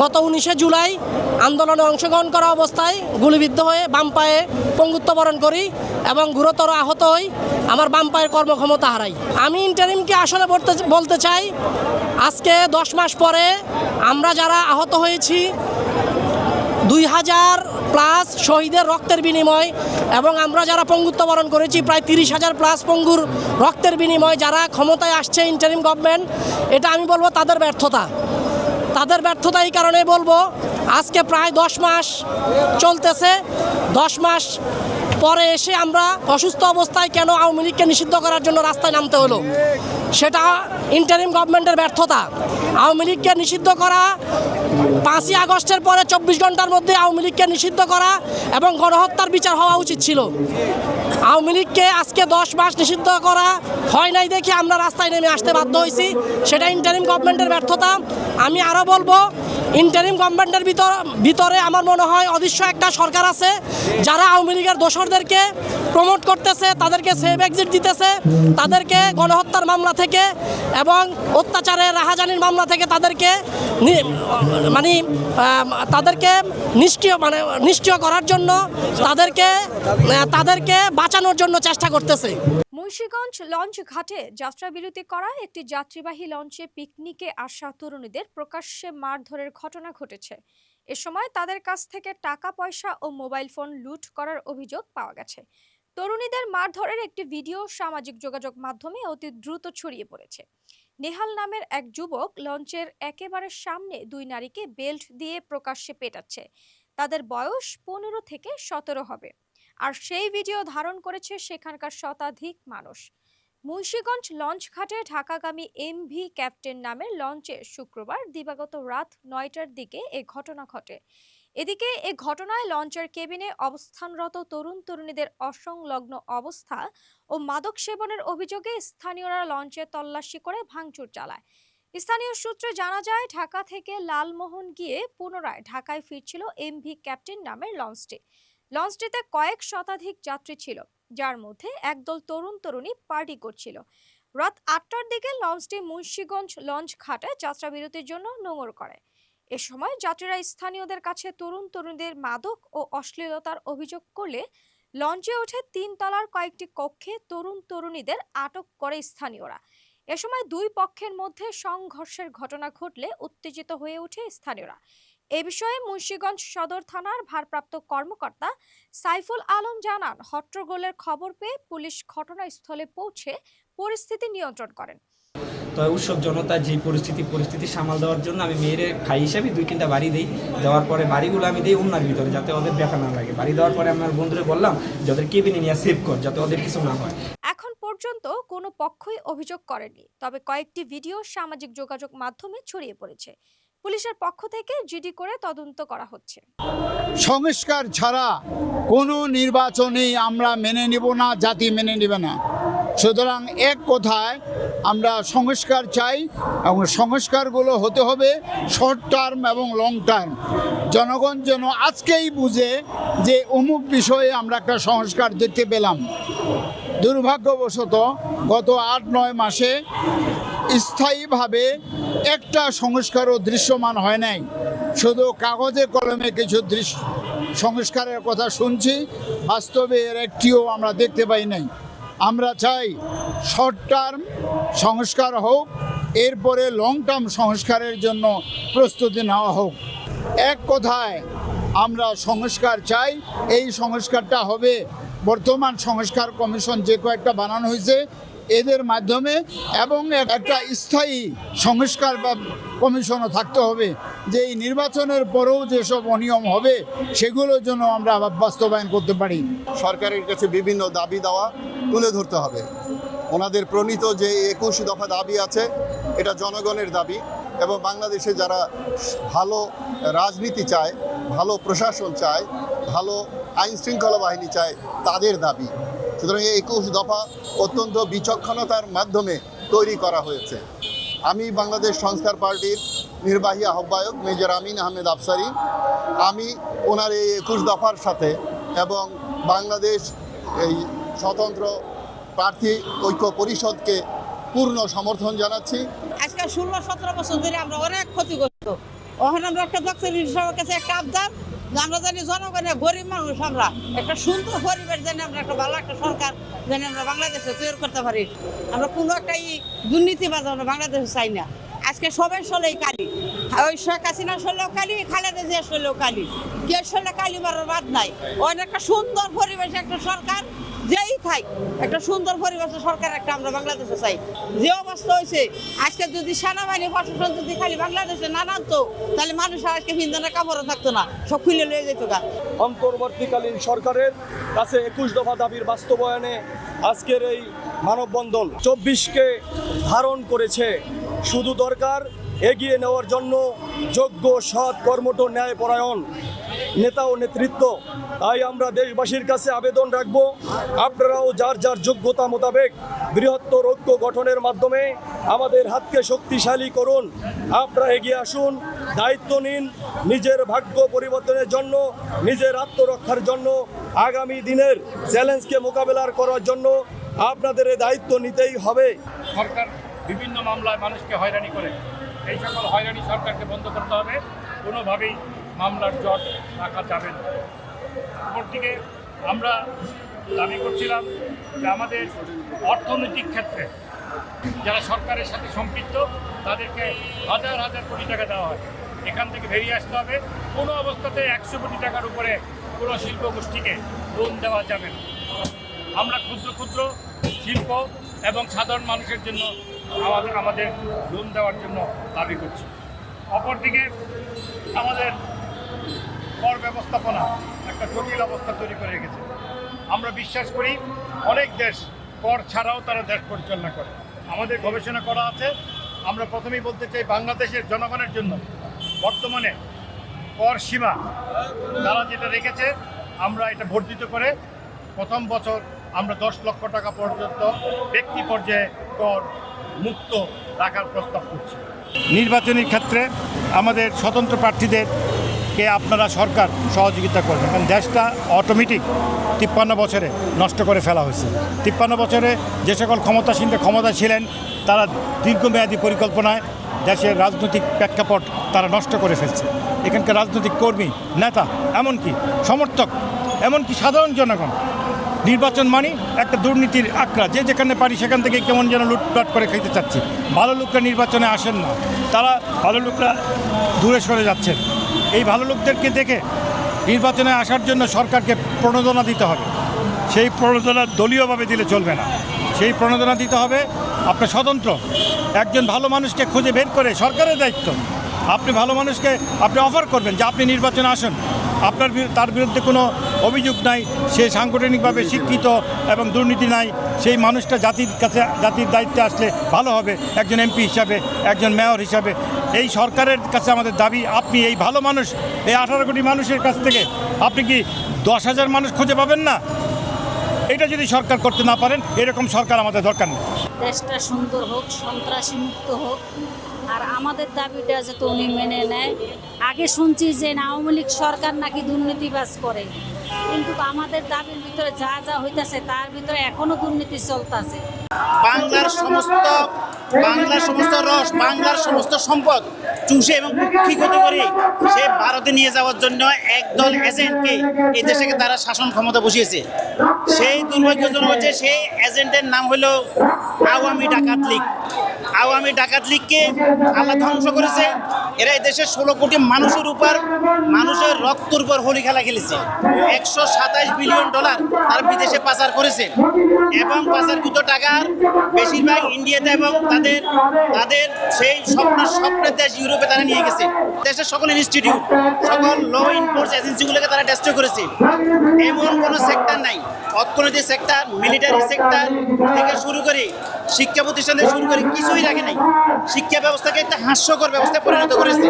গত 19শে জুলাই আন্দোলনে অংশগ্রহণ করা অবস্থায় গুলিবিদ্ধ হয়ে বাম পায়ে পঙ্গুত্ব বরণ করি এবং গুরুতর আহত হই, আমার বাম পায়ের কর্মক্ষমতা হারাই। আমি ইন্টারিমকে আসলে বলতে চাই, আজকে 10 মাস পরে আমরা যারা আহত হয়েছি, 2000+ শহীদের রক্তের বিনিময় এবং আমরা যারা পঙ্গুত্ব বরণ করেছি প্রায় 30,000+ পঙ্গুর রক্তের বিনিময় যারা ক্ষমতায় আসছে ইন্টারিম গভর্নমেন্ট, এটা আমি বলবো তাদের ব্যর্থতা। এই কারণে বলবো, আজকে প্রায় 10 মাস চলতেছে, 10 মাস পরে এসে আমরা অসুস্থ অবস্থায় কেন আওয়ামী লীগকে নিষিদ্ধ করার জন্য রাস্তায় নামতে হলো, সেটা ইন্টারিম গভর্নমেন্টের ব্যর্থতা। আওয়ামী লীগকে নিষিদ্ধ করা 5ই আগস্টের পরে 24 ঘন্টার মধ্যে আওয়ামী লীগকে নিষিদ্ধ করা এবং গণহত্যার বিচার হওয়া উচিত ছিল। আওয়ামী লীগকে আজকে 10 মাস নিষিদ্ধ করা হয় নাই দেখে আমরা রাস্তায় নেমে আসতে বাধ্য হয়েছি, সেটা ইন্টারিম গভর্নমেন্টের ব্যর্থতা। আমি আরও বলবো, ইন্টারিম গভর্নমেন্টের ভিতরে আমার মনে হয় অদৃশ্য একটা সরকার আছে, যারা আওয়ামী লীগের দোসরদেরকে প্রমোট করতেছে, তাদেরকে সেভ এক্সিট দিতেছে, তাদেরকে গণহত্যার মামলা থেকে এবং অত্যাচারের রাহাজানির মামলা থেকে তাদেরকে নিষ্ক্রিয় করার জন্য, তাদেরকে বাঁচানোর জন্য চেষ্টা করতেছে। মুন্সিগঞ্জ লঞ্চ ঘাটে যাত্রা বিরতি করা একটি যাত্রীবাহী লঞ্চে পিকনিকে আসা তরুণীদের প্রকাশ্যে মারধরের ঘটনা ঘটেছে। এ সময় তাদের কাছ থেকে টাকা পয়সা ও মোবাইল ফোন লুট করার অভিযোগ পাওয়া গেছে। তরুণীদের মারধরের একটি ভিডিও সামাজিক যোগাযোগ মাধ্যমে অতি দ্রুত ছড়িয়ে পড়েছে। নেহাল নামের এক যুবক লঞ্চের একেবারে সামনে 2 নারীকে বেল্ট দিয়ে প্রকাশ্যে পেটাচ্ছে। তাদের বয়স 15 থেকে 17 হবে, আর সেই ভিডিও ধারণ করেছে সেখানকার শতাধিক মানুষ। মুন্সিগঞ্জ লঞ্চ ঘাটে ঢাকাগামী MV ক্যাপ্টেন নামের লঞ্চে শুক্রবার দিবাগত রাত 9টার দিকে এ ঘটনা ঘটে। এদিকে এ ঘটনায় লঞ্চের কেবিনে অবস্থানরত তরুণ তরুণীদের অসংলগ্ন অবস্থা ও মাদক সেবনের অভিযোগে স্থানীয়রা লঞ্চে তল্লাশি করে ভাঙচুর চালায়। স্থানীয় সূত্রে জানা যায়, ঢাকা থেকে লালমোহন গিয়ে পুনরায় ঢাকায় ফিরছিল MV ক্যাপ্টেন নামের লঞ্চটিতে কয়েক শতাধিক যাত্রী ছিল, যার মধ্যে একদল তরুণ তরুণী পার্টি করছিল। রাত 8টার দিকে লঞ্চটি মুন্সিগঞ্জ লঞ্চ ঘাটে যাত্রা বিরতির জন্য নোঙর করে। এ সময় যাত্রীরা স্থানীয়দের কাছে তরুণ তরুণীদের মাদক ও অশ্লীলতার অভিযোগ করলে লঞ্চে ওঠে 3 তলার কয়েকটি কক্ষে তরুণ তরুণীদের আটক করে স্থানীয়রা। এ সময় 2 পক্ষের মধ্যে সংঘর্ষের ঘটনা ঘটলে উত্তেজিত হয়ে ওঠে স্থানীয়রা। এ বিষয়ে মুন্সিগঞ্জ সদর থানার ভারপ্রাপ্ত কর্মকর্তা সাইফুল আলম জানান, হট্টগোলের খবর পেয়ে পুলিশ ঘটনাস্থলে পৌঁছে পরিস্থিতি নিয়ন্ত্রণ করেন। তো উৎসব জনতার যে পরিস্থিতি সামাল দেওয়ার জন্য আমি মেয়ের ভাই হিসাবে 2-3টা বাড়ি দিই। দেওয়ার পরে বাড়িগুলো আমি দিই ওনার ভিতরে, যাতে ওদের ব্যথা না লাগে। বাড়ি দেওয়ার পরে আমার বন্ধুরে বললাম যে ওদের কেবিনে নিয়ে সেভ কর, যাতে ওদের কিছু না হয়। এখন পর্যন্ত কোনো পক্ষই অভিযোগ করেনি, তবে কয়েকটি ভিডিও সামাজিক যোগাযোগ মাধ্যমে ছড়িয়ে পড়েছে। পুলিশের পক্ষ থেকে জিডি করে তদন্ত করা হচ্ছে। সংস্কার ছাড়া কোনো নির্বাচনেই আমরা মেনে নিব না, জাতি মেনে নেবে না। সুতরাং এক কথায় আমরা সংস্কার চাই এবং সংস্কারগুলো হতে হবে শর্ট টার্ম এবং লং টার্ম। জনগণ যেন আজকেই বুঝে যে অমুক বিষয়ে আমরা একটা সংস্কার দেখতে পেলাম। দুর্ভাগ্যবশত গত 8-9 মাসে স্থায়ীভাবে একটা সংস্কারও দৃশ্যমান হয় নাই। শুধু কাগজে কলমে কিছু সংস্কারের কথা শুনছি, বাস্তবে এর একটিও আমরা দেখতে পাই নাই। আমরা চাই শর্ট টার্ম সংস্কার হোক, এরপরে লং টার্ম সংস্কারের জন্য প্রস্তুতি নেওয়া হোক। এক কথায় আমরা সংস্কার চাই, এই সংস্কারটা হবে বর্তমান সংস্কার কমিশন যে কয়েকটা বানানো হয়েছে এদের মাধ্যমে, এবং একটা স্থায়ী সংস্কার বা কমিশনও থাকতে হবে, যে এই নির্বাচনের পরেও যেসব অনিয়ম হবে সেগুলোর জন্য আমরা বাস্তবায়ন করতে পারি। সরকারের কাছে বিভিন্ন দাবি দাওয়া তুলে ধরতে হবে। ওনাদের প্রণীত যে 21 দফা দাবি আছে, এটা জনগণের দাবি এবং বাংলাদেশে যারা ভালো রাজনীতি চায়, ভালো প্রশাসন চায়, ভালো আইন শৃঙ্খলা বাহিনী চায়, তাদের দাবি। সুতরাং এই 21 দফা অত্যন্ত বিচক্ষণতার মাধ্যমে তৈরি করা হয়েছে। আমি বাংলাদেশ সংস্কার পার্টির নির্বাহী আহ্বায়ক মেজর আমিন আহমেদ আফসারি। আমি ওনার এই 21 দফার সাথে এবং বাংলাদেশ এই স্বতন্ত্র প্রার্থী ঐক্য পরিষদকে পূর্ণ সমর্থন জানাচ্ছি। আজকে 16-17 বছর ধরে আমরা অনেক ক্ষতিগ্রস্ত, ওখানে আমরা একটা ডক্টর হিসাবের কাছে একটা আবদার যে আমরা জানি জনগণের গরিব মানুষ, আমরা একটা সুন্দর পরিবেশ জানি, আমরা একটা ভালো একটা সরকার জানি আমরা বাংলাদেশে তৈরি করতে পারি। আমরা কোনো একটা দুর্নীতিবাজ আমরা বাংলাদেশে চাই না। আজকে সবাই সলেই কালি, ওই শেখ হাসিনা সরলেও কালি, খালেদা জিয়া সরলেও কালি, কে সরলে কালি মারার বাদ নাই। ওখানে একটা সুন্দর পরিবেশ একটা সরকার যেই থাই, একটা সুন্দর পরিবেশের সরকার একটা আমরা বাংলাদেশে চাই। যে অবস্থা হয়েছে আজকে, যদি সেনাবাহিনী প্রশাসন যদি খালি বাংলাদেশে না নামতো, তাহলে মানুষ আর আজকে ভিন্দনের কাপড়ও থাকতো না, সব খুলে লয়ে যেত গা। অন্তর্বর্তীকালীন সরকারের কাছে 21 দফা দাবির বাস্তবায়নে আজকের এই মানববন্ধন 24কে ধারণ করেছে। শুধু দরকার এগিয়ে নেওয়ার জন্য যোগ্য, সৎ, কর্মঠ, ন্যায়পরায়ণ নেতা ও নেতৃত্ব। তাই আমরা দেশবাসীর কাছে আবেদন রাখব, আপনারাও যার যার যোগ্যতা মোতাবেক বৃহত্তর ঐক্য গঠনের মাধ্যমে আমাদের হাতকে শক্তিশালী করুন। আপনারা এগিয়ে আসুন, দায়িত্ব নিন নিজের ভাগ্য পরিবর্তনের জন্য, নিজের আত্মরক্ষার জন্য, আগামী দিনের চ্যালেঞ্জকে মোকাবেলা করার জন্য আপনাদের এই দায়িত্ব নিতেই হবে। সরকার বিভিন্ন মামলায় মানুষকে হয়রানি করে, এই সকল হয়রানি সরকারকে বন্ধ করতে হবে। কোনোভাবেই মামলার জট রাখা যাবে না। অপরদিকে আমরা দাবি করছিলাম যে আমাদের অর্থনৈতিক ক্ষেত্রে যারা সরকারের সাথে সম্পৃক্ত তাদেরকে হাজার হাজার কোটি টাকা দেওয়া হয়, এখান থেকে বেরিয়ে আসতে হবে। কোনো অবস্থাতে 100 কোটি টাকার উপরে কোনো শিল্প গোষ্ঠীকে লোন দেওয়া যাবে না। আমরা ক্ষুদ্র ক্ষুদ্র শিল্প এবং সাধারণ মানুষের জন্য আমাদের লোন দেওয়ার জন্য দাবি করছি। অপরদিকে আমাদের কর ব্যবস্থাপনা একটা জটিল অবস্থা তৈরি করে রেখেছে। আমরা বিশ্বাস করি অনেক দেশ কর ছাড়াও তারা দেশ পরিচালনা করে। আমাদের গবেষণা করা আছে। আমরা প্রথমেই বলতে চাই, বাংলাদেশের জনগণের জন্য বর্তমানে কর সীমা তারা যেটা রেখেছে, আমরা এটা বর্ধিত করে প্রথম বছর আমরা 10 লক্ষ টাকা পর্যন্ত ব্যক্তি পর্যায়ে কর মুক্ত রাখার প্রস্তাব করছি। নির্বাচনী ক্ষেত্রে আমাদের স্বতন্ত্র প্রার্থীদেরকে আপনারা সরকার সহযোগিতা করবেন, কারণ দেশটা অটোমেটিক 53 বছরে নষ্ট করে ফেলা হয়েছে। 53 বছরে যে সকল ক্ষমতাসীনরা ক্ষমতা ছিলেন, তারা দীর্ঘমেয়াদী পরিকল্পনায় দেশের রাজনৈতিক প্রেক্ষাপট তারা নষ্ট করে ফেলছে। এখানকার রাজনৈতিক কর্মী, নেতা, এমনকি সমর্থক, এমনকি সাধারণ জনগণ, নির্বাচন মানে একটা দুর্নীতির আঁকড়া, যে যেখানে পারি সেখান থেকে কেমন যেন লুটপাট করে খেতে চাচ্ছি। ভালো লোকরা নির্বাচনে আসেন না, তারা ভালো লোকরা দূরে সরে যাচ্ছেন। এই ভালো লোকদেরকে দেখে নির্বাচনে আসার জন্য সরকারকে প্রণোদনা দিতে হবে। সেই প্রণোদনা দলীয়ভাবে দিলে চলবে না, সেই প্রণোদনা দিতে হবে আপনার স্বতন্ত্র একজন ভালো মানুষকে খুঁজে বের করে, সরকারের দায়িত্ব। আপনি ভালো মানুষকে আপনি অফার করবেন যে আপনি নির্বাচনে আসুন, তার বিরুদ্ধে কোনো অভিযোগ নাই, সে সাংগঠনিকভাবে শিক্ষিত এবং দুর্নীতি নাই, সেই মানুষটা জাতির দায়িত্বে আসলে ভালো হবে, একজন এমপি হিসাবে, একজন মেয়র হিসাবে। এই সরকারের কাছে আমাদের দাবি, আপনি এই ভালো মানুষ, এই 18 কোটি মানুষের কাছ থেকে আপনি কি 10,000 মানুষ খুঁজে পাবেন না? এটা যদি সরকার করতে না পারেন, এরকম সরকার আমাদের দরকার নেই। দেশটা সুন্দর হোক, সন্ত্রাসী মুক্ত হোক, আর আমাদের দাবিটা যাতে উনি মেনে নেয়। আগে শুনছি যে আওয়ামী লীগ সরকার নাকি দুর্নীতিবাজ করে, কিন্তু আমাদের দাবির ভিতরে যা যা হইতাছে তার ভিতরে এখনো দুর্নীতি চলতেছে। বাংলার সমস্ত রস, বাংলার সমস্ত সম্পদ চুষে এবং কুক্ষিগত করে সে ভারতে নিয়ে যাওয়ার জন্য একদল এজেন্টকে এই দেশকে তারা শাসন ক্ষমতা বসিয়েছে। সেই দুর্ভাগ্যজনক হচ্ছে, সেই এজেন্টের নাম হলো আওয়ামী ডাকাত লীগ। আওয়ামী ডাকাত লীগকে আল্লাহ ধ্বংস করেছে। এরা এই দেশের 16 কোটি মানুষের উপর, মানুষের রক্তের উপর হোলি খেলা খেলেছে। $127 বিলিয়ন তার বিদেশে পাচার করেছে, এবং পাচারকৃত টাকার বেশিরভাগ ইন্ডিয়াতে এবং তাদের সেই স্বপ্নের দেশ ইউরোপে তারা নিয়ে গেছে। দেশের সকল ইনস্টিটিউট, সকল ল এনফোর্স এজেন্সিগুলোকে তারা ডেস্ট্রয় করেছে। এমন কোনো সেক্টর নাই, অর্থনৈতিক সেক্টর, মিলিটারি সেক্টর থেকে শুরু করে শিক্ষা প্রতিষ্ঠান থেকে শুরু করে কিছুই রাখে নাই। শিক্ষা ব্যবস্থাকে একটা হাস্যকর ব্যবস্থায় পরিণত করেছে।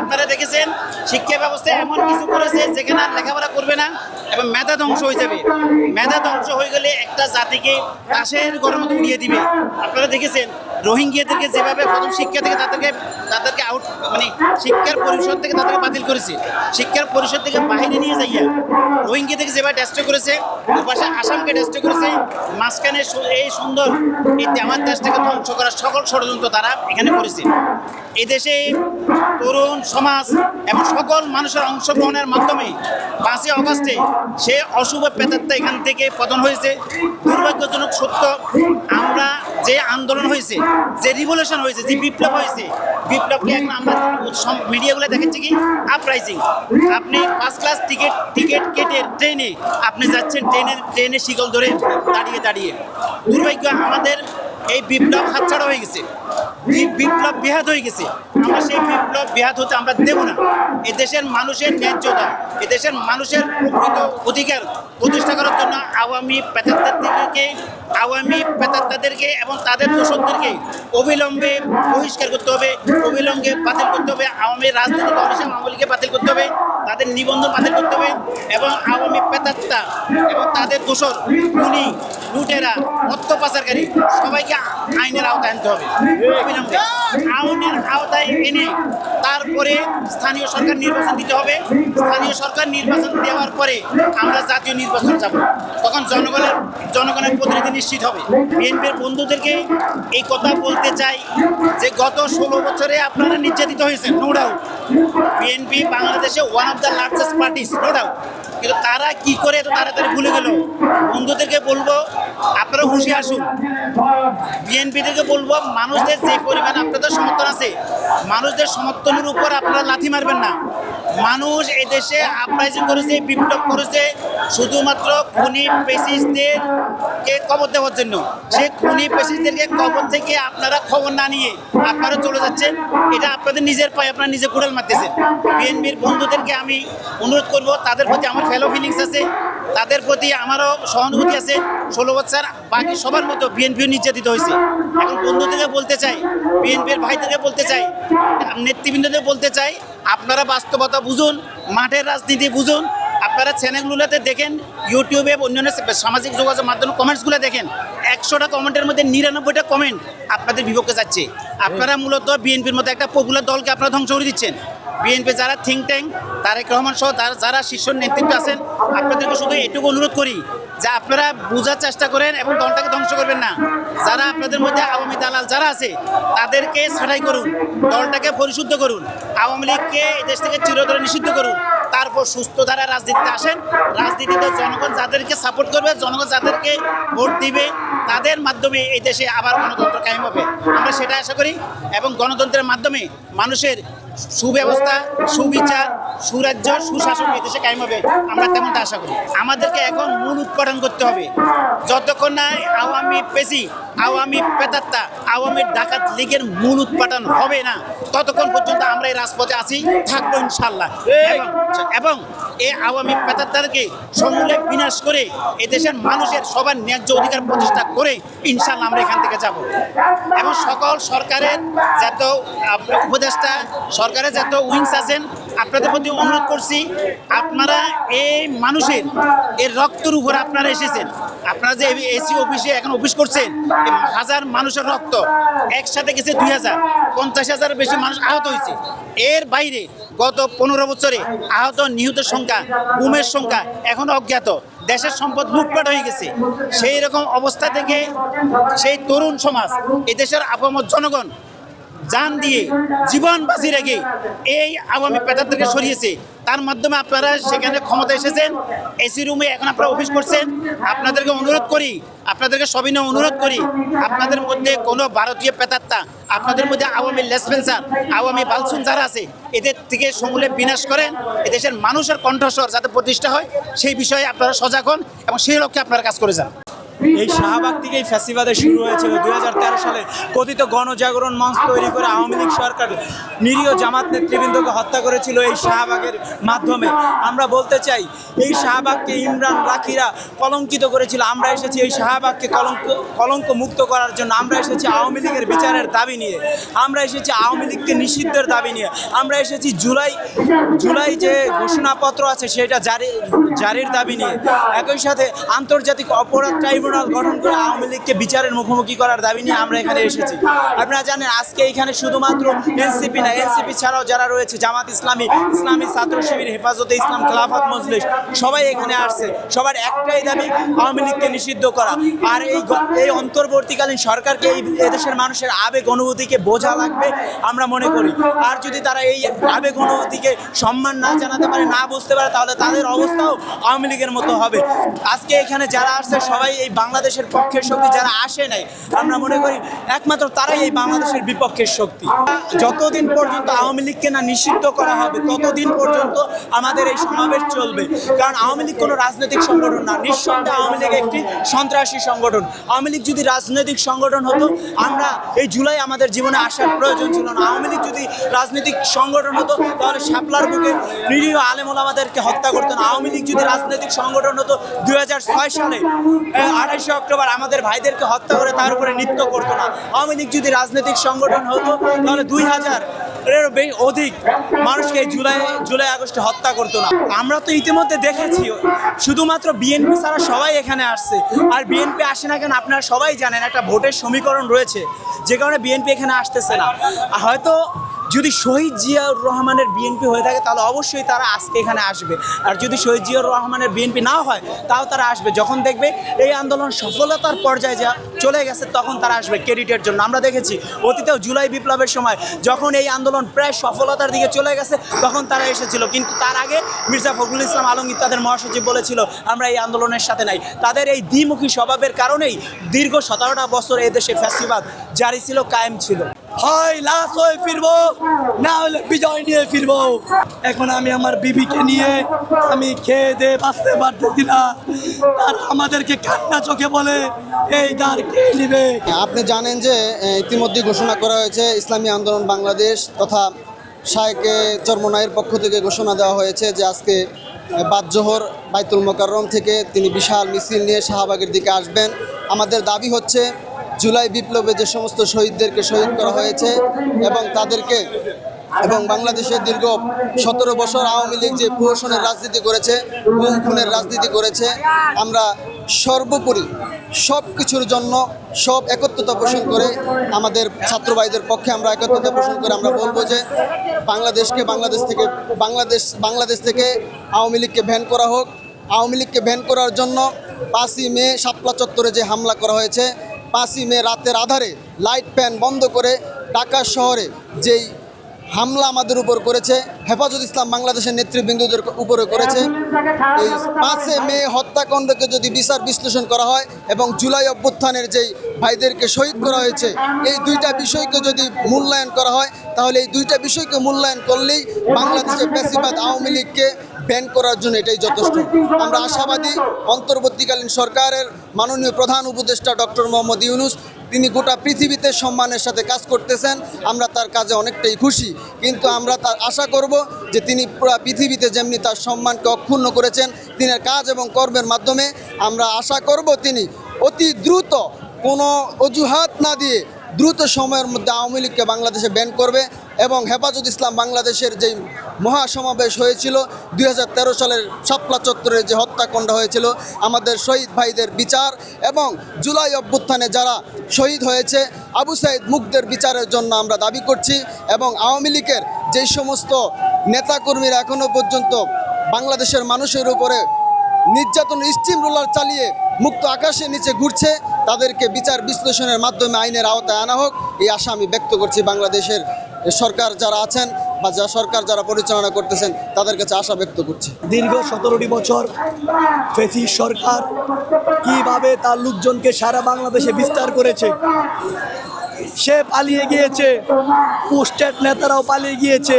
আপনারা দেখেছেন শিক্ষা ব্যবস্থা এমন কিছু করেছে যেখানে আর লেখাপড়া করবে না এবং মেধা ধ্বংস হয়ে যাবে। মেধা ধ্বংস হয়ে গেলে একটা জাতিকে তাসের গরম মতো উড়িয়ে দিবে। আপনারা দেখেছেন রোহিঙ্গিয়াদেরকে যেভাবে প্রথম শিক্ষা থেকে তাদেরকে আউট, মানে শিক্ষার পরিষদ থেকে তাদেরকে বাতিল করেছে, শিক্ষার পরিষদ থেকে বাহিরে নিয়ে যাইয়া রোহিঙ্গিয়াদেরকে যেভাবে ডেস্ট্রয় করেছে, ওপাশে আসামকে ডেস্ট্রয় করেছে, মাঝখানে এই সুন্দর এই আমার দেশটাকে ধ্বংস করার সকল সকল ষড়যন্ত্র তারা এখানে করেছে। এদেশে তরুণ সমাজ এবং সকল মানুষের অংশগ্রহণের মাধ্যমে 5ই অগস্টে সে অশুভ প্রেতাত্মা এখান থেকে পতন হয়েছে। দুর্ভাগ্যজনক সত্য, আমরা যে আন্দোলন হয়েছে, যে রিভলিউশন হয়েছে, যে বিপ্লব হয়েছে, বিপ্লবকে এখন আমরা মিডিয়াগুলো দেখাচ্ছি কি আপরাইজিং। আপনি 5 ক্লাস টিকিট কেটে ট্রেনে আপনি যাচ্ছেন, ট্রেনে শিকল ধরে দাঁড়িয়ে দুর্ভাগ্য আমাদের এই বিপ্লব হাতছাড়া হয়ে গেছে, বিপ্লব ব্যাহত হয়ে গেছে। আমরা সেই বিপ্লব ব্যাহত হতে আমরা দেব না। এদেশের মানুষের ন্যায্যতা, এদেশের মানুষের প্রকৃত অধিকার প্রতিষ্ঠা করার জন্য আওয়ামী প্রেতাত্মাদেরকে এবং তাদের দোষকদেরকে অবিলম্বে বহিষ্কার করতে হবে, অবিলম্বে বাতিল করতে হবে। আওয়ামী রাজনৈতিক দল হিসেবে আওয়ামী লীগকে বাতিল করতে হবে, তাদের নিবন্ধন বাতিল করতে হবে এবং আওয়ামী প্রেতাত্মা এবং তাদের দোষর, খুনি, লুটেরা, অর্থ পাচারকারী সবাইকে আইনের আওতায় আনতে হবে অবিলম্বে। আইনের আওতায় এনে তারপরে স্থানীয় সরকার নির্বাচন দিতে হবে। স্থানীয় সরকার নির্বাচন দেওয়ার পরে আমরা জাতীয় নির্বাচন যাব, তখন জনগণের প্রতিনিধি নিশ্চিত হবে। বিএনপির বন্ধুদেরকে এই কথা বলতে চাই যে গত 16 বছরে আপনারা নির্যাতিত হয়েছেন, নো ডাউট। বিএনপি বাংলাদেশে one of the largest parties, no doubt. কিন্তু তারা কি করে এত তাড়াতাড়ি ভুলে গেল? বন্ধুদেরকে বলবো আপনারা হুঁশে আসুন। বিএনপিদেরকে বলবো মানুষদের যে পরিমাণ আপনাদের সমর্থন আছে, মানুষদের সমর্থনের উপর আপনারা লাথি মারবেন না। মানুষ এই দেশে আপরাইজিং করেছে, বিপ্লব করেছে শুধুমাত্র খুনি পেশিস্টদেরকে কবর দেওয়ার জন্য। সেই খুনি পেশিস্টদেরকে কবর থেকে আপনারা খবর না নিয়ে আপনারা চলে যাচ্ছেন, এটা আপনাদের নিজের পায়ে আপনারা নিজে কুড়াল মারতেছেন। বিএনপির বন্ধুদেরকে আমি অনুরোধ করব, তাদের প্রতি আমার ফেলো ফিলিংস আছে, তাদের প্রতি আমারও সহানুভূতি আছে। 16 বছর বাকি সবার মতো বিএনপিও নির্যাতিত হয়েছে। এখন বন্ধুদেরকে বলতে চাই, বিএনপির ভাইদেরকে বলতে চাই, নেতৃবৃন্দদের বলতে চাই, আপনারা বাস্তবতা বুঝুন, মাঠের রাজনীতি বুঝুন। আপনারা চ্যানেলগুলোতে দেখেন, ইউটিউবে অন্যান্য সামাজিক যোগাযোগ মাধ্যমে কমেন্টসগুলো দেখেন, 100টা কমেন্টের মধ্যে 99টা কমেন্ট আপনাদের বিপক্ষে যাচ্ছে। আপনারা মূলত বিএনপির মতো একটা পপুলার দলকে আপনারা ধ্বংস করে দিচ্ছেন। বিএনপি যারা থিঙ্ক ট্যাঙ্ক, তারেক রহমান সহ যারা শীর্ষ নেতৃত্ব আছেন, আপনাদেরকে শুধু এটুকু অনুরোধ করি যে আপনারা বোঝার চেষ্টা করেন এবং দলটাকে ধ্বংস করবেন না। যারা আপনাদের মধ্যে আওয়ামী দালাল যারা আছে তাদেরকে ছাঁটাই করুন, দলটাকে পরিশুদ্ধ করুন, আওয়ামী লীগকে এই দেশ থেকে চিরতরে নিষিদ্ধ করুন। তারপর সুস্থ ধারা রাজনীতিতে আসেন। রাজনীতিতে জনগণ যাদেরকে সাপোর্ট করবে, জনগণ যাদেরকে ভোট দিবে, তাদের মাধ্যমে এই দেশে আবার গণতন্ত্র কায়েম হবে। আমরা সেটা আশা করি এবং গণতন্ত্রের মাধ্যমে মানুষের সুব্যবস্থা, সুবিচার, সুরাজ্য, সুশাসন এই দেশে কায়েম হবে, আমরা তেমনটা আশা করি। আমাদেরকে এখন মূল উৎপাদন করতে হবে। যতক্ষণ না আওয়ামী পেশি, আওয়ামী প্রেতাত্মা, আওয়ামী ডাকাত লীগের মূল উৎপাদন হবে না, ততক্ষণ পর্যন্ত আমরা এই রাজপথে আছি, থাকবো ইনশাল্লাহ। এবং এই আওয়ামী প্রেতাত্মাকে সমূলে বিনাশ করে এদেশের মানুষের সবার ন্যায্য অধিকার প্রতিষ্ঠা করে ইনশাল্লাহ আমরা এখান থেকে যাব। এবং সকল সরকারের যত উপদেষ্টা, সরকারের যত উইংস আছেন, আপনাদের প্রতি অনুরোধ করছি, আপনারা এই মানুষের এর রক্তের উপর আপনারা এসেছেন। আপনারা যে এসি অফিসে এখন অফিস করছেন, হাজার মানুষের রক্ত একসাথে গেছে 2000, 50,000 বেশি মানুষ আহত হয়েছে। এর বাইরে গত 15 বছরে আহত নিহতের সংখ্যা, গুমের সংখ্যা এখনো অজ্ঞাত। দেশের সম্পদ লুটপাট হয়ে গেছে। সেই রকম অবস্থা থেকে সেই তরুণ সমাজ, এদেশের আপামর জনগণ জান দিয়ে জীবন বাঁচিয়ে রেখে এই আওয়ামী প্রেতাত্মাকে সরিয়েছে। তার মাধ্যমে আপনারা সেখানে ক্ষমতা এসেছেন, এসি রুমে এখন আপনারা অফিস করছেন। আপনাদেরকে অনুরোধ করি, আপনাদেরকে সবিনয় অনুরোধ করি, আপনাদের মধ্যে কোনো ভারতীয় প্রেতাত্মা, আপনাদের মধ্যে আওয়ামী লেসপেন্সার, আওয়ামী বালসুন যারা আছে, এদের থেকে সমূলে বিনাশ করেন। এদেশের মানুষের কণ্ঠস্বর যাতে প্রতিষ্ঠা হয় সেই বিষয়ে আপনারা সজাগ হন এবং সেই লক্ষ্যে আপনারা কাজ করে যান। এই শাহবাগ থেকেই ফ্যাসিবাদে শুরু হয়েছিল। 2013 সালে কথিত গণজাগরণ মঞ্চ তৈরি করে আওয়ামী লীগ সরকার নিরীহ জামাত নেতৃবৃন্দকে হত্যা করেছিল এই শাহবাগের মাধ্যমে। আমরা বলতে চাই, এই শাহবাগকে ইমরান রাখিরা কলঙ্কিত করেছিল। আমরা এসেছি এই শাহবাগকে কলঙ্ক মুক্ত করার জন্য। আমরা এসেছি আওয়ামী লীগের বিচারের দাবি নিয়ে, আমরা এসেছি আওয়ামী লীগকে নিষিদ্ধের দাবি নিয়ে, আমরা এসেছি জুলাই যে ঘোষণাপত্র আছে সেটা জারির দাবি নিয়ে, একই সাথে আন্তর্জাতিক অপরাধ ট্রাইব্যুনাল ট্রাইব্যুনাল গঠন করে আওয়ামী লীগকে বিচারের মুখোমুখি করার দাবি নিয়ে আমরা এখানে এসেছি। আপনারা জানেন আজকে এখানে শুধুমাত্র এনসিপি না, এনসিপি ছাড়াও যারা রয়েছে জামাত ইসলামী, ইসলামী ছাত্র শিবির, হেফাজতে ইসলাম, খেলাফত মজলিস, সবাই এখানে আসছে। সবার একটাই দাবি আওয়ামী লীগকে নিষিদ্ধ করা। আর এই অন্তর্বর্তীকালীন সরকারকে এই এদেশের মানুষের আবেগ অনুভূতিকে বোঝা লাগবে আমরা মনে করি। আর যদি তারা এই আবেগ অনুভূতিকে সম্মান না জানাতে পারে, না বুঝতে পারে, তাহলে তাদের অবস্থাও আওয়ামী লীগের মতো হবে। আজকে এখানে যারা আসছে সবাই এই বাংলাদেশের পক্ষের শক্তি, যারা আসে নাই আমরা মনে করি একমাত্র তারাই এই বাংলাদেশের বিপক্ষের শক্তি। যতদিন পর্যন্ত আওয়ামী লীগকে না নিষিদ্ধ করা হবে ততদিন পর্যন্ত আমাদের এই সমাবেশ চলবে। কারণ আওয়ামী লীগ কোনো রাজনৈতিক সংগঠন না, নিঃসন্দেহে আওয়ামী লীগ একটি সন্ত্রাসী সংগঠন। আওয়ামী লীগ যদি রাজনৈতিক সংগঠন হতো আমরা এই জুলাই আমাদের জীবনে আসার প্রয়োজন ছিল না। আওয়ামী লীগ যদি রাজনৈতিক সংগঠন হতো তাহলে শাপলার বুকে নিরীহ আলেম ওলামাদেরকে হত্যা করতো না। আওয়ামী লীগ যদি রাজনৈতিক সংগঠন হতো 2006 সালে 28শে অক্টোবর আমাদের ভাইদেরকে হত্যা করে তার উপরে নৃত্য করতো না। আওয়ামী লীগ যদি রাজনৈতিক সংগঠন হতো তাহলে 2000-এরও অধিক মানুষকে জুলাই আগস্টে হত্যা করতো না। আমরা তো ইতিমধ্যে দেখেছি শুধুমাত্র বিএনপি ছাড়া সবাই এখানে আসছে। আর বিএনপি আসে না কেন আপনারা সবাই জানেন, একটা ভোটের সমীকরণ রয়েছে যে কারণে বিএনপি এখানে আসতেছে না। হয়তো যদি শহীদ জিয়াউর রহমানের বিএনপি হয়ে থাকে তাহলে অবশ্যই তারা আজকে এখানে আসবে। আর যদি শহীদ জিয়াউর রহমানের বিএনপি না হয় তাও তারা আসবে। যখন দেখবে এই আন্দোলন সফলতার পর্যায়ে যা চলে গেছে তখন তারা আসবে ক্রেডিটের জন্য। আমরা দেখেছি অতীতেও জুলাই বিপ্লবের সময় যখন এই আন্দোলন প্রায় সফলতার দিকে চলে গেছে তখন তারা এসেছিল, কিন্তু তার আগে মির্জা ফখরুল ইসলাম আলমগীর তাদের মহাসচিব বলেছিল আমরা এই আন্দোলনের সাথে নাই। তাদের এই দ্বিমুখী স্বভাবের কারণেই দীর্ঘ 17টা বছর এই দেশে ফ্যাসিবাদ জারি ছিল, কায়েম ছিল। হয় লাশ হয়ে ফিরবো, না হলে বিজয় নিয়ে ফিরবো। এখন আমি আমার বিবিকে নিয়ে আমি খেয়ে দিয়ে বাঁচতে পারতেছি না। আর আমাদেরকে কান্না চোখে বলে এই দ্বার কে নিবে। আপনি জানেন যে ইতিমধ্যে ঘোষণা করা হয়েছে ইসলামী আন্দোলন বাংলাদেশ তথা শায়েকে চরমনাইয়ের পক্ষ থেকে ঘোষণা দেওয়া হয়েছে যে আজকে বাদ জোহর বাইতুল মোকাররম থেকে তিনি বিশাল মিছিল নিয়ে শাহবাগের দিকে আসবেন। আমাদের দাবি হচ্ছে জুলাই বিপ্লবে যে সমস্ত শহীদদেরকে শহীদ করা হয়েছে এবং বাংলাদেশের দীর্ঘ 17 বছর আওয়ামী লীগ যে প্রহসনের রাজনীতি করেছে, গুম খুনের রাজনীতি করেছে, আমরা সর্বোপরি সব কিছুর জন্য সব একত্রতা পোষণ করে আমাদের ছাত্র ভাইদের পক্ষে আমরা একত্রতা পোষণ করে আমরা বলবো যে বাংলাদেশ থেকে আওয়ামী লীগকে ব্যান করা হোক। আওয়ামী লীগকে ব্যান করার জন্য 5ই মে শাপলা চত্বরে যে হামলা করা হয়েছে, 5ই মে রাতের আধারে লাইট ফ্যান বন্ধ করে ঢাকা শহরে যেই হামলা আমাদের উপর করেছে, হেফাজত ইসলাম বাংলাদেশের নেতৃবৃন্দদের উপরে করেছে, এই 5 মে হত্যাকাণ্ডকে যদি বিচার বিশ্লেষণ করা হয় এবং জুলাই অভ্যুত্থানের যেই ভাইদেরকে শহীদ করা হয়েছে এই দুইটা বিষয়কে যদি মূল্যায়ন করা হয় তাহলে এই দুইটা বিষয়কে মূল্যায়ন করলেই বাংলাদেশের ফ্যাসিবাদ আওয়ামী লীগকে ব্যান করার জন্য এটাই যথেষ্ট। আমরা আশাবাদী অন্তর্বর্তীকালীন সরকারের মাননীয় প্রধান উপদেষ্টা ডক্টর মোহাম্মদ ইউনূস তিনি গোটা পৃথিবীতে সম্মানের সাথে কাজ করতেছেন, আমরা তার কাজে অনেকটাই খুশি। কিন্তু আমরা তার আশা করব যে তিনি পুরো পৃথিবীতে যেমনি তার সম্মানকে অক্ষুণ্ণ করেছেন তিনের কাজ এবং কর্মের মাধ্যমে আমরা আশা করব তিনি অতি দ্রুত কোনো অজুহাত না দিয়ে দ্রুত সময়ের মধ্যে আওয়ামী লীগকে বাংলাদেশে ব্যান করবে এবং হেফাজত ইসলাম বাংলাদেশের যেই মহাসমাবেশ হয়েছিল 2013 সালের শাপলা চত্বরে যে হত্যাকাণ্ড হয়েছিল, আমাদের শহীদ ভাইদের বিচার এবং জুলাই অভ্যুত্থানে যারা শহীদ হয়েছে আবু সাইদ মুগ্ধের বিচারের জন্য আমরা দাবি করছি। এবং আওয়ামী লীগের যেই সমস্ত নেতাকর্মীরা এখনও পর্যন্ত বাংলাদেশের মানুষের উপরে নির্যাতন স্টিম রোলার চালিয়ে মুক্ত আকাশের নিচে ঘুরছে তাদেরকে বিচার বিশ্লেষণের মাধ্যমে আইনের আওতায় আনা হোক এই আশা আমি ব্যক্ত করছি। বাংলাদেশের সরকার যারা আছেন বা সরকার যারা পরিচালনা করতেছেন তাদের কাছে আশা ব্যক্ত করছি। দীর্ঘ 17টি বছর ফ্যাসিস্ট সরকার কিভাবে তার লোকজনকে সারা বাংলাদেশে বিস্তার করেছে, সে পালিয়ে গিয়েছে, পোস্টেড নেতারাও পালিয়ে গিয়েছে,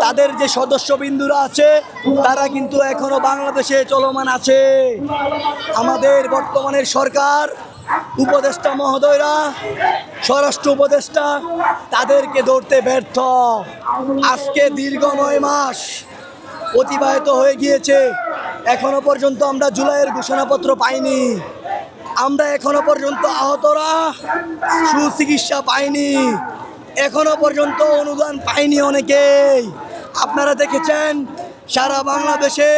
তাদের যে সদস্যবিন্দুরা আছে তারা কিন্তু এখনো বাংলাদেশে চলমান আছে। আমাদের বর্তমানের সরকার উপদেষ্টা মহোদয়রা, স্বরাষ্ট্র উপদেষ্টা তাদেরকে ধরতে ব্যর্থ। আজকে দীর্ঘ 9 মাস অতিবাহিত হয়ে গিয়েছে, এখনো পর্যন্ত আমরা জুলাইয়ের ঘোষণাপত্র পাইনি। আমরা এখনো পর্যন্ত আহতরা সুচিকিৎসা পাইনি, এখনো পর্যন্ত অনুদান পাইনি অনেকেই। আপনারা দেখেছেন সারা বাংলাদেশে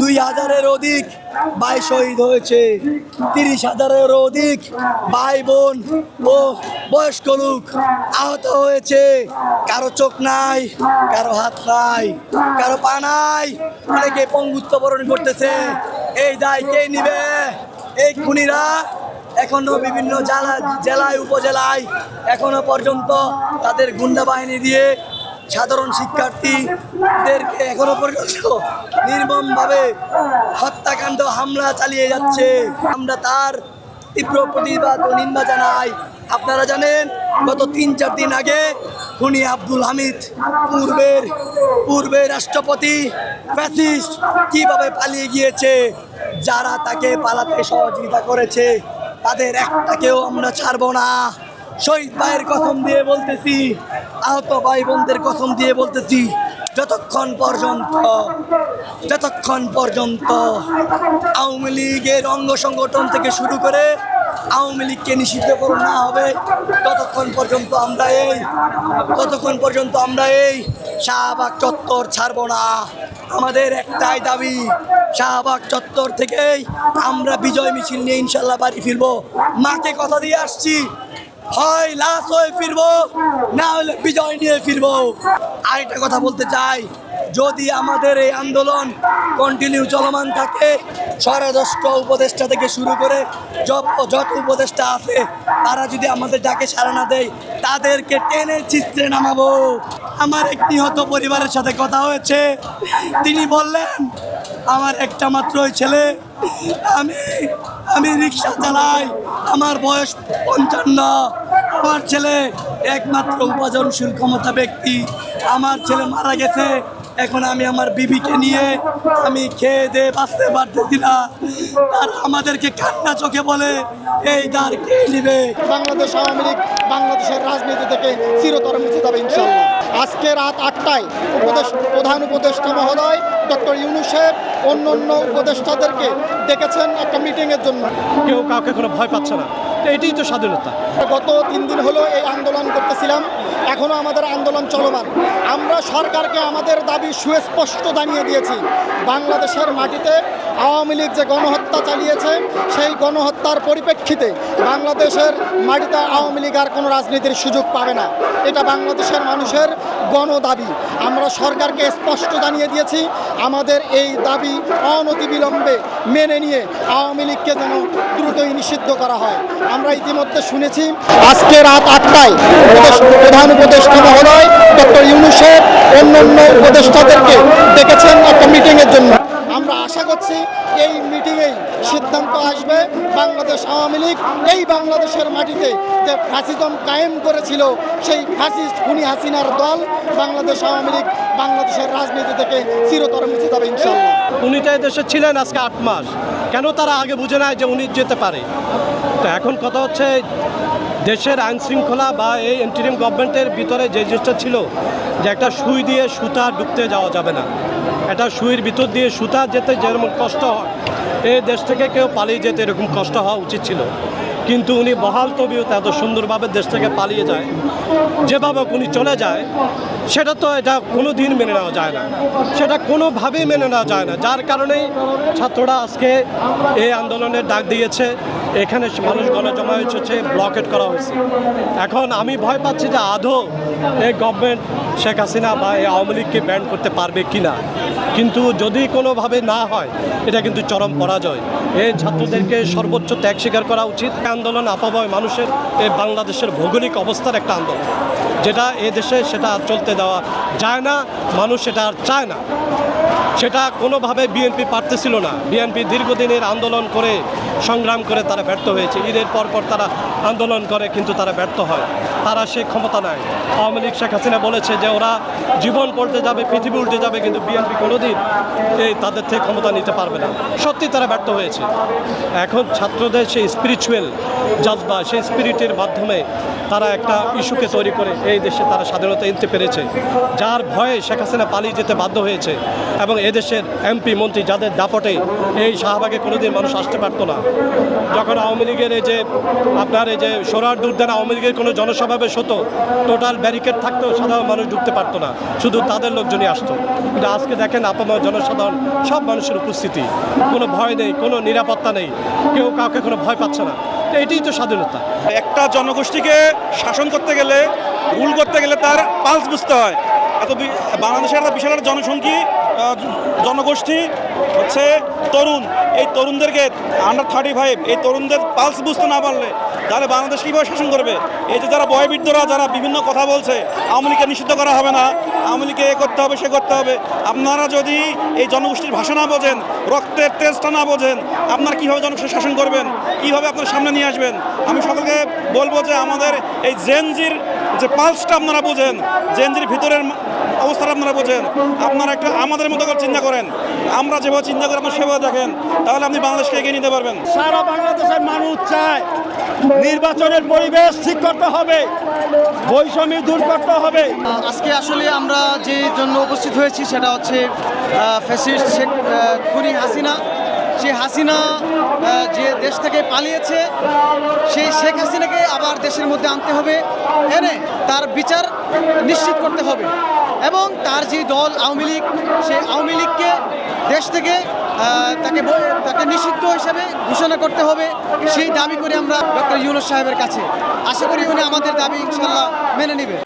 2000-এর অধিক ভাই শহীদ হয়েছে, 30,000-এরও অধিক ভাই বোন ও বয়স্ক লোক আহত হয়েছে। কারো চোখ নাই, কারো হাত নাই, কারো পা নাই, অনেকে পঙ্গুত্ব বরণ করতেছে। এই দায় কে নিবে? এই খুনিরা এখনো বিভিন্ন জেলায় উপজেলায় এখনো পর্যন্ত তাদের গুন্ডা বাহিনী দিয়ে সাধারণ শিক্ষার্থীদেরকে এখনো পর্যন্ত নির্মমভাবে হত্যাকাণ্ড হামলা চালিয়ে যাচ্ছে। আমরা তার তীব্র প্রতিবাদ ও নিন্দা জানাই। আপনারা জানেন গত 3-4 দিন আগে খুনি আব্দুল হামিদ পূর্বের রাষ্ট্রপতি ফ্যাসিস্ট কিভাবে পালিয়ে গিয়েছে। যারা তাকে পালাতে সহযোগিতা করেছে তাদের একটাকেও আমরা ছাড়বো না। শহীদ ভাইয়ের কসম দিয়ে বলতেছি, আহত ভাই বোনদের কসম দিয়ে বলতেছি, যতক্ষণ পর্যন্ত আওয়ামী লীগের অঙ্গ সংগঠন থেকে শুরু করে আওয়ামী লীগকে নিষিদ্ধ করা না হবে ততক্ষণ পর্যন্ত আমরা এই শাহবাগ চত্বর ছাড়বো না। আমাদের একটাই দাবি, শাহবাগ চত্বর থেকেই আমরা বিজয় মিছিল নিয়ে ইনশাল্লাহ বাড়ি ফিরবো। মাকে কথা দিয়ে আসছি, হয় লাশ হয়ে ফিরবো, না হলে বিজয় নিয়ে ফিরবো। আরেকটা কথা বলতে চাই, যদি আমাদের এই আন্দোলন কন্টিনিউ চলমান থাকে, স্বরাষ্ট্র উপদেষ্টা থেকে শুরু করে যত উপদেষ্টা আছে তারা যদি আমাদের ডাকে সাড়া না দেয়, তাদেরকে টেনে চিত্রে নামাবো। আমার এক নিহত পরিবারের সাথে কথা হয়েছে, তিনি বললেন আমার একটা মাত্রই ছেলে, আমি রিক্সা চালাই, আমার বয়স 55, আমার ছেলে একমাত্র উপার্জনশীল ক্ষমতা ব্যক্তি, আমার ছেলে মারা গেছে, এখন আমি আমার বিবিকে নিয়ে আমি খেয়ে দিয়ে বাঁচতে পারতেছি না। তারা আমাদেরকে কান্না চোখে বলে এই দ্বার কে নিবে? বাংলাদেশ আওয়ামী লীগ বাংলাদেশের রাজনীতি থেকে চিরতরে মুছে যাবে ইনশাল্লাহ। আজকে রাত 8টায় প্রধান উপদেষ্টা মহোদয় ডক্টর ইউনূস সাহেব অন্য উপদেষ্টাদেরকে ডেকেছেন একটা মিটিংয়ের জন্য। কেউ কাউকে কোনো ভয় পাচ্ছে না, এটাই তো স্বাধীনতা। গত 3 দিন হলো এই আন্দোলন করতেছিলাম, এখনও আমাদের আন্দোলন চলমান। আমরা সরকারকে আমাদের দাবি সুস্পষ্ট জানিয়ে দিয়েছি, বাংলাদেশের মাটিতে আওয়ামী লীগ যে গণহত্যা চালিয়েছে সেই গণহত্যার পরিপ্রেক্ষিতে বাংলাদেশের মাটিতে আওয়ামী লীগ আর কোনো রাজনীতির সুযোগ পাবে না। এটা বাংলাদেশের মানুষের গণদাবি। আমরা সরকারকে স্পষ্ট জানিয়ে দিয়েছি আমাদের এই দাবি অনতিবিলম্বে মেনে নিয়ে আওয়ামী লীগকে যেন দ্রুতই নিষিদ্ধ করা হয়। আমরা ইতিমধ্যে শুনেছি আজকে রাত 8টায় প্রধান উপদেষ্টা মহোদয় ডক্টর ইউনূস সাহেব অন্য উপদেষ্টাদেরকে ডেকেছেন একটা মিটিংয়ের জন্য। আমরা আশা করছি এই মিটিংয়েই সিদ্ধান্ত আসবে বাংলাদেশ আওয়ামী লীগ এই বাংলাদেশের মাটিতে যে ফ্যাসিজম কায়েম করেছিল সেই ফ্যাসিস্ট খুনি হাসিনার দল বাংলাদেশ আওয়ামী লীগ বাংলাদেশের রাজনীতি থেকে চিরতরে মুছে যাবে ইনশাল্লাহ। উনি তো দেশে ছিলেন আজকে 8 মাস, কেন তারা আগে বুঝে নেয় যে উনি যেতে পারে? তো এখন কথা হচ্ছে দেশের আইন শৃঙ্খলা বা এই ইন্টারিম গভর্নমেন্টের ভিতরে যে জিনিসটা ছিল যে একটা সুই দিয়ে সুতা ঢুকতে যাওয়া যাবে না, একটা সুইয়ের ভিতর দিয়ে সুতা যেতে যেরকম কষ্ট হয় এই দেশ থেকে কেউ পালিয়ে যেতে এরকম কষ্ট হওয়া উচিত ছিল। কিন্তু উনি বহাল তবিয়তে এত সুন্দরভাবে দেশ থেকে পালিয়ে যায়, যেভাবে উনি চলে যায় সেটা তো এটা কোনো দিন মেনে নেওয়া যায় না, সেটা কোনোভাবেই মেনে নেওয়া যায় না। যার কারণেই ছাত্ররা আজকে এই আন্দোলনের ডাক দিয়েছে, এখানে মানুষ গণজমা হয়েছে, ব্লকেট করা হয়েছে। এখন আমি ভয় পাচ্ছি যে আদৌ এই গভর্নমেন্ট শেখ হাসিনা বা এই আওয়ামী লীগকে ব্যান করতে পারবে কি না। কিন্তু যদি কোনোভাবে না হয় এটা কিন্তু চরম পরাজয়। এই ছাত্রদেরকে সর্বোচ্চ ত্যাগ স্বীকার করা উচিত। আন্দোলন আপাময় মানুষের এই বাংলাদেশের ভৌগোলিক অবস্থার একটা আন্দোলন, যেটা এ দেশে সেটা চলতে দেওয়া যায় না, মানুষ সেটা আর চায় না। সেটা কোনোভাবে বিএনপি পারতেছিল না। বিএনপি দীর্ঘদিনের আন্দোলন করে সংগ্রাম করে তারা ব্যর্থ হয়েছে। ঈদের পরপর তারা আন্দোলন করে কিন্তু তারা ব্যর্থ হয়, তারা সে ক্ষমতা নাই। আওয়ামী লীগ শেখ হাসিনা বলেছে যে ওরা জীবন পড়তে যাবে, পৃথিবী উল্টে যাবে, কিন্তু বিএনপি কোনোদিন এই তাদের থেকে ক্ষমতা নিতে পারবে না। সত্যি তারা ব্যর্থ হয়েছে। এখন ছাত্রদের সেই স্পিরিচুয়াল জজবা, সেই স্পিরিটের মাধ্যমে তারা একটা ইস্যুকে তৈরি করে এই দেশে তারা স্বাধীনতা এনতে পেরেছে, যার ভয়ে শেখ হাসিনা পালিয়ে যেতে বাধ্য হয়েছে। এবং এদেশের এমপি মন্ত্রী যাদের দাপটে এই শাহবাগে কোনোদিন মানুষ আসতে পারতো না। যখন আওয়ামী লীগের এই যে আপনার এই যে সোরার দুর্দান আওয়ামী লীগের কোনো জনসমাবেশ হতো, টোটাল ব্যারিকেড থাকতো, সাধারণ মানুষ ঢুকতে পারতো না, শুধু তাদের লোকজনই আসতো। কিন্তু আজকে দেখেন আপামর জনসাধারণ সব মানুষের উপস্থিতি, কোনো ভয় নেই, কোনো নিরাপত্তা নেই, কেউ কাউকে কোনো ভয় পাচ্ছে না। এটাই তো স্বাধীনতা। একটা জনগোষ্ঠীকে শাসন করতে গেলে, রুল করতে গেলে তার পালস বুঝতে হয়। বাংলাদেশের একটা বিশাল একটা জনগোষ্ঠী হচ্ছে তরুণ। এই তরুণদেরকে আন্ডার 35 এই তরুণদের পালস বুঝতে না পারলে তাহলে বাংলাদেশ কীভাবে শাসন করবে? এই যে যারা বয়োবৃদ্ধরা যারা বিভিন্ন কথা বলছে, আওয়ামী লীগকে নিষিদ্ধ করা হবে না, আওয়ামী লীগকে এ করতে হবে সে করতে হবে, আপনারা যদি এই জনগোষ্ঠীর ভাষা না বোঝেন, রক্তের তেজটা না বোঝেন, আপনারা কীভাবে জনগোষ্ঠী শাসন করবেন, কীভাবে আপনার সামনে নিয়ে আসবেন? আমি সকলকে বলবো যে আমাদের এই জেনজির যে পালসটা আপনারা বোঝেন, জেনজির ভিতরের অবস্থাটা আপনারা বোঝেন, আপনারা একটা আমাদের মতো করে চিন্তা করেন, আমরা যেভাবে চিন্তা করি আপনার সেভাবে দেখেন, তাহলে আপনি বাংলাদেশকে এগিয়ে নিতে পারবেন। সারা বাংলাদেশের মানুষ চায় নির্বাচনের পরিবেশ ঠিক করতে হবে, বৈষম্য দূর করতে হবে। আজকে আসলে আমরা যে জন্য উপস্থিত হয়েছি সেটা হচ্ছে ফ্যাসিস্ট শেখ খুনি হাসিনা। সেই হাসিনা যে দেশ থেকে পালিয়েছে, সেই শেখ হাসিনাকে আবার দেশের মধ্যে আনতে হবে, এনে তার বিচার নিশ্চিত করতে হবে। এবং তার যে দল আওয়ামী লীগ, সেই আওয়ামী লীগকে দেশ থেকে তাকে নিষিদ্ধ হিসেবে ঘোষণা করতে হবে। সেই দাবি করে আমরা ডক্টর ইউনূস সাহেবের কাছে, আশা করি উনি আমাদের দাবি ইনশাল্লাহ মেনে নেবে।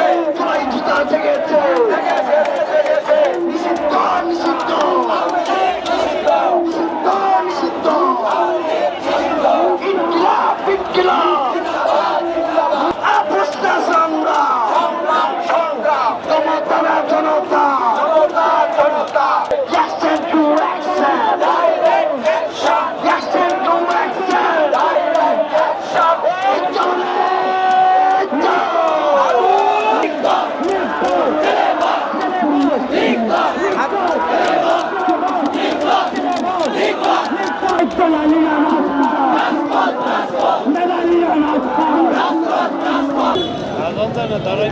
দাঁড়াই